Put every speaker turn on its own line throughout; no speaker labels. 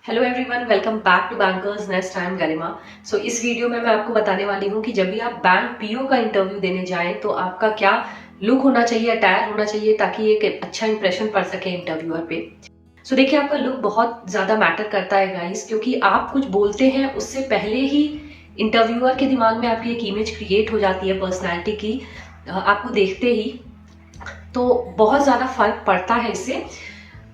Hello everyone, welcome back to bankers nest. Time Garima. So इस video में मैं आपको बताने वाली हूँ कि जब भी आप बैंक पीओ का इंटरव्यू देने जाएं तो आपका क्या लुक होना चाहिए, अटायर होना चाहिए, ताकि एक अच्छा इंप्रेशन पड़ सके इंटरव्यूअर पे। सो देखिए, आपका लुक बहुत ज़्यादा मैटर करता है गाइस, क्योंकि आप कुछ बोलते हैं उससे पहले ही इंटरव्यूअर के दिमाग में आपकी एक इमेज क्रिएट हो जाती है पर्सनैलिटी की, आपको देखते ही। तो बहुत ज़्यादा फर्क पड़ता है इससे,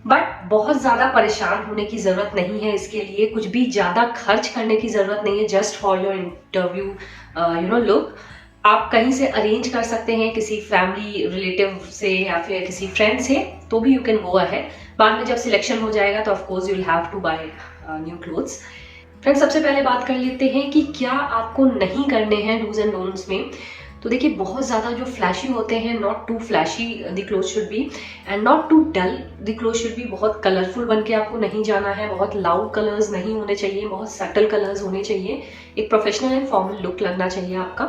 बट बहुत ज़्यादा परेशान होने की ज़रूरत नहीं है। इसके लिए कुछ भी ज़्यादा खर्च करने की ज़रूरत नहीं है। Just for your interview look आप कहीं से अरेंज कर सकते हैं, किसी फैमिली रिलेटिव से या फिर किसी फ्रेंड से, तो भी यू कैन गो अहेड। बाद में जब सिलेक्शन हो जाएगा तो of course you will have to buy new clothes. Friends, सबसे पहले बात कर लेते हैं कि क्या आपको नहीं करने हैं डूज एंड डोंट्स में। तो देखिए, बहुत ज़्यादा जो फ्लैशी होते हैं, not too flashy the cloth should be, and not too dull the cloth should be. बहुत कलरफुल बन के आपको नहीं जाना है, बहुत लाउड कलर्स नहीं होने चाहिए, बहुत सटल कलर्स होने चाहिए। एक प्रोफेशनल एंड फॉर्मल लुक लगना चाहिए आपका।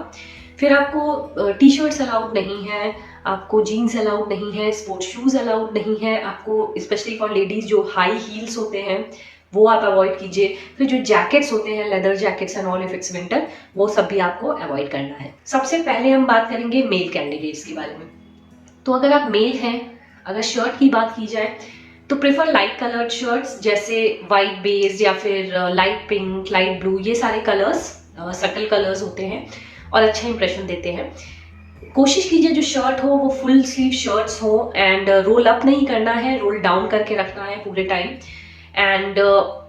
फिर आपको टी शर्ट्स अलाउड नहीं है, आपको जीन्स अलाउड नहीं है, स्पोर्ट्स शूज़ अलाउड नहीं है आपको, स्पेशली फॉर लेडीज़ जो हाई हील्स होते हैं वो आप अवॉइड कीजिए। फिर जो जैकेट्स होते हैं, leather jackets and all, if it's winter, वो सब भी आपको अवॉइड करना है। सबसे पहले हम बात करेंगे मेल कैंडिडेट्स के बारे में। तो अगर आप मेल हैं, अगर शर्ट की बात की जाए तो प्रेफर लाइट कलर्ड शर्ट्स, जैसे वाइट बेस्ड या फिर लाइट पिंक, लाइट ब्लू। ये सारे कलर्स सटल कलर्स होते हैं और अच्छा इंप्रेशन देते हैं। कोशिश कीजिए जो शर्ट हो वो फुल स्लीव शर्ट्स हो, एंड रोल अप नहीं करना है, रोल डाउन करके रखना है पूरे टाइम। एंड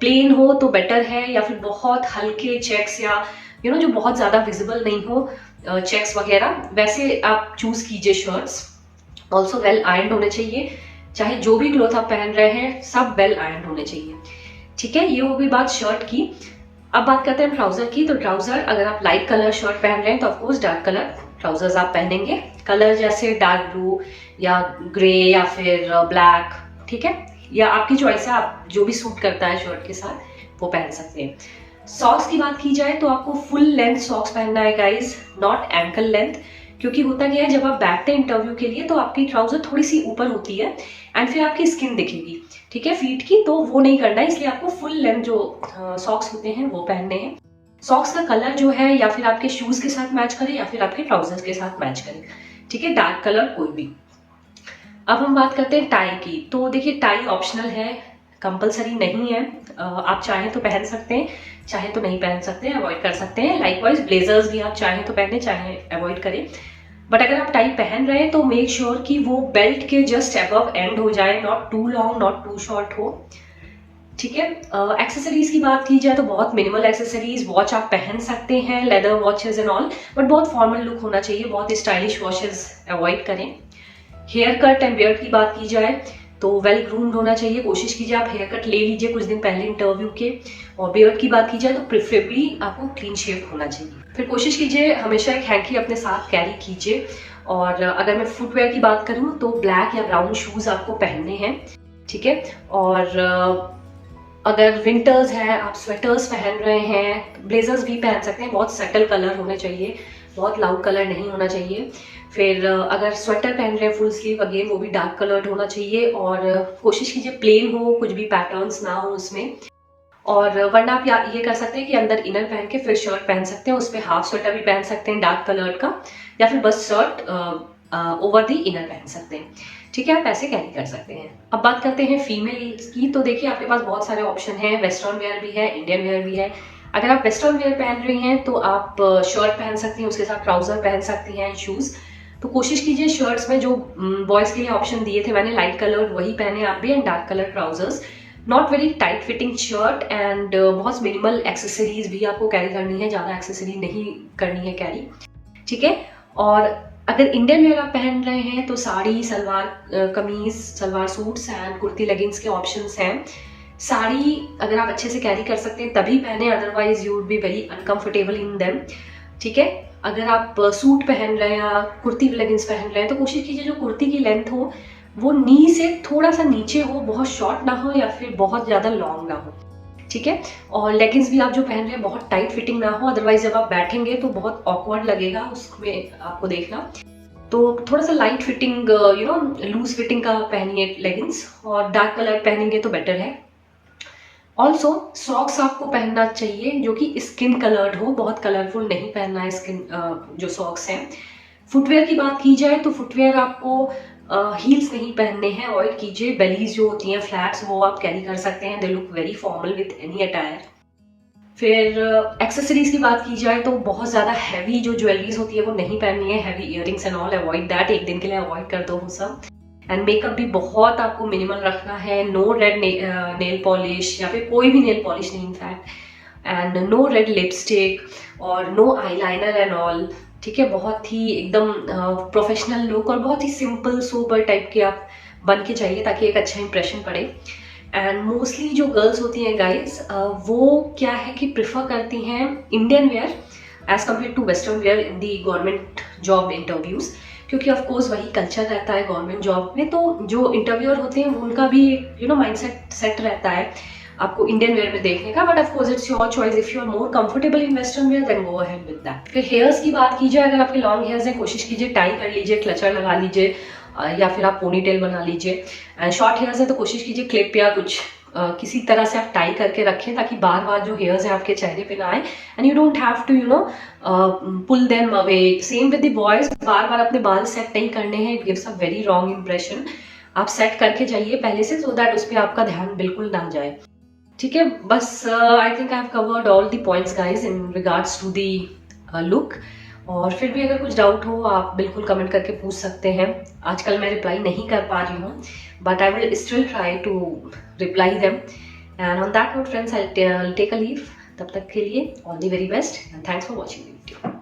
प्लेन हो तो बेटर है, या फिर बहुत हल्के चेक्स या जो बहुत ज़्यादा विजिबल नहीं हो, चेक्स वगैरह, वैसे आप चूज कीजिए शर्ट्स। ऑल्सो वेल आयरन होने चाहिए। चाहे जो भी क्लोथ आप पहन रहे हैं, सब वेल आयरन होने चाहिए। ठीक है, ये हो गई बात शर्ट की। अब बात करते हैं ट्राउजर की। तो ट्राउजर, अगर आप लाइट कलर शर्ट पहन रहे हैं तो ऑफकोर्स डार्क कलर ट्राउजर्स आप पहनेंगे। कलर जैसे डार्क ब्लू या ग्रे या फिर ब्लैक, ठीक है, या आपकी चॉइस है, आप जो भी सूट करता है शर्ट के साथ वो पहन सकते हैं। सॉक्स की बात की जाए तो आपको फुल लेंथ सॉक्स पहनना है गाइज, नॉट एंकल लेंथ। क्योंकि होता क्या है, जब आप बैठते हैं इंटरव्यू के लिए तो आपकी ट्राउजर थोड़ी सी ऊपर होती है एंड फिर आपकी स्किन दिखेगी, ठीक है, फीट की, तो वो नहीं करना है। इसलिए आपको फुल लेंथ जो सॉक्स होते हैं वो पहनने हैं। सॉक्स का कलर जो है या फिर आपके शूज के साथ मैच करे या फिर आपके ट्राउजर्स के साथ मैच करे, ठीक है, डार्क कलर कोई भी। अब हम बात करते हैं टाई की। तो देखिए, टाई ऑप्शनल है, कंपलसरी नहीं है। आप चाहें तो पहन सकते हैं, चाहे तो नहीं पहन सकते हैं, अवॉइड कर सकते हैं। लाइकवाइज ब्लेजर्स भी आप चाहें तो पहने, चाहे अवॉइड करें। बट अगर आप टाई पहन रहे हैं तो मेक श्योर कि वो बेल्ट के जस्ट अबव एंड हो जाए, not too long, not too short हो, ठीक है। एक्सेसरीज की बात की जाए तो बहुत मिनिमल एक्सेसरीज, वॉच आप पहन सकते हैं, leather watches and all, but बहुत फॉर्मल लुक होना चाहिए, बहुत स्टाइलिश वॉचेस अवॉइड करें। हेयर कट एंड बियर्ड की बात की जाए तो वेल ग्रूम्ड होना चाहिए। कोशिश कीजिए आप हेयर कट ले लीजिए कुछ दिन पहले इंटरव्यू के। और बियर्ड की बात की जाए तो प्रेफरेबली आपको क्लीन शेव होना चाहिए। फिर कोशिश कीजिए हमेशा एक हैंकी अपने साथ कैरी कीजिए। और अगर मैं फुटवेयर की बात करूँ तो ब्लैक या ब्राउन शूज आपको पहनने हैं, ठीक है। और अगर विंटर्स है, आप स्वेटर्स पहन रहे हैं, ब्लेजर्स भी पहन सकते हैं, बहुत सटल कलर होने चाहिए, बहुत लाउड कलर नहीं होना चाहिए। फिर अगर स्वेटर पहन रहे हैं फुल स्लीव, अगेन वो भी डार्क कलर्ड होना चाहिए। और कोशिश कीजिए प्लेन हो, कुछ भी पैटर्न्स ना हो उसमें। और वरना आप ये कर सकते हैं कि अंदर इनर पहन के फिर शर्ट पहन सकते हैं, उस पर हाफ स्वेटर भी पहन सकते हैं डार्क कलर का, या फिर बस शर्ट ओवर दी इनर पहन सकते हैं, ठीक है। आप ऐसे कैरी कर सकते हैं। अब बात करते हैं फीमेल्स की। तो देखिए, आपके पास बहुत सारे ऑप्शन हैं, वेस्टर्न वेयर भी है, इंडियन वेयर भी है। अगर आप वेस्टर्न वेयर पहन रही हैं तो आप शर्ट पहन सकती हैं, उसके साथ ट्राउजर पहन सकती हैं, शूज़। तो कोशिश कीजिए शर्ट्स में जो बॉयज़ के लिए ऑप्शन दिए थे मैंने, लाइट कलर वही पहने आप भी, and dark colour trousers. Not very tight fitting shirt, and बहुत मिनिमल एक्सेसरीज भी आपको कैरी करनी है, ज़्यादा एक्सेसरी नहीं करनी है कैरी, ठीक है। और अगर इंडियन वेयर आप पहन रहे हैं तो sari, salwar kameez, salwar suits and kurti leggings के ऑप्शंस हैं। साड़ी अगर आप अच्छे से कैरी कर सकते हैं तभी पहने, otherwise you would be very uncomfortable in them, ठीक है। अगर आप सूट पहन रहे हैं या कुर्ती लेगिंग्स पहन रहे हैं तो कोशिश कीजिए जो कुर्ती की लेंथ हो वो नी से थोड़ा सा नीचे हो, बहुत शॉर्ट ना हो या फिर बहुत ज़्यादा लॉन्ग ना हो, ठीक है। और लेगिंग्स भी आप जो पहन रहे हैं बहुत टाइट फिटिंग ना हो, अदरवाइज जब आप बैठेंगे तो बहुत ऑकवर्ड लगेगा उसमें आपको देखना। तो थोड़ा सा लाइट फिटिंग, लूज फिटिंग का पहनिए लेगिंग्स, और डार्क कलर पहनेंगे तो बेटर है। ऑल्सो सॉक्स आपको पहनना चाहिए जो कि स्किन कलर्ड हो, बहुत कलरफुल नहीं पहनना है स्किन जो सॉक्स हैं। फुटवेयर की बात की जाए तो फुटवेयर आपको हील्स नहीं पहनने हैं, अवॉइड कीजिए। बेलीज जो होती हैं फ्लैट्स वो आप कैरी कर सकते हैं, they look very formal with any attire. फिर एक्सेसरीज की बात की जाए तो बहुत ज़्यादा हैवी जो ज्वेलरीज होती है वो नहीं पहननी है, heavy earrings and all avoid that, एक दिन के लिए अवॉइड कर दो वो सब। एंड मेकअप भी बहुत आपको मिनिमल रखना है, नो रेड नेल पॉलिश या फिर कोई भी नेल पॉलिश नहीं in fact, and no red lipstick और नो आईलाइनर एंड ऑल। ठीक है, बहुत ही एकदम प्रोफेशनल लुक और बहुत ही सिंपल सोबर टाइप के आप बन के चाहिए ताकि एक अच्छा इंप्रेशन पड़े। एंड मोस्टली जो गर्ल्स होती हैं गाइज वो क्या है कि प्रिफर करती हैं Indian wear as compare to western wear in the government job interviews, क्योंकि ऑफ कोर्स वही कल्चर रहता है गवर्नमेंट जॉब में। तो जो इंटरव्यूअर होते हैं उनका भी माइंडसेट सेट रहता है आपको इंडियन वेयर में देखने का, but of course it's your choice, if you are more comfortable in western wear then go ahead with that. फिर हेयर्स की बात की जाए, अगर आपके लॉन्ग हेयर्स हैं कोशिश कीजिए टाई कर लीजिए, क्लचर लगा लीजिए या फिर आप पोनीटेल बना लीजिए। एंड शॉर्ट हेयर्स है तो कोशिश कीजिए क्लिप या कुछ किसी तरह से आप टाई करके रखें ताकि बार बार जो हेयर्स हैं आपके चेहरे पे ना आए, and you don't have to pull them away. Same with the boys, बार बार अपने बाल सेट नहीं करने हैं, it gives a very wrong impression. आप सेट करके जाइए पहले से, सो दैट उस पर आपका ध्यान बिल्कुल ना जाए। ठीक है, बस I think I have covered all the points guys in regards to the look. और फिर भी अगर कुछ डाउट हो आप बिल्कुल कमेंट करके पूछ सकते हैं। आजकल मैं रिप्लाई नहीं कर पा रही हूँ, but I will still try to reply them. And on that note friends, I take a leave. तब तक के लिए all the very best and thanks for watching the video.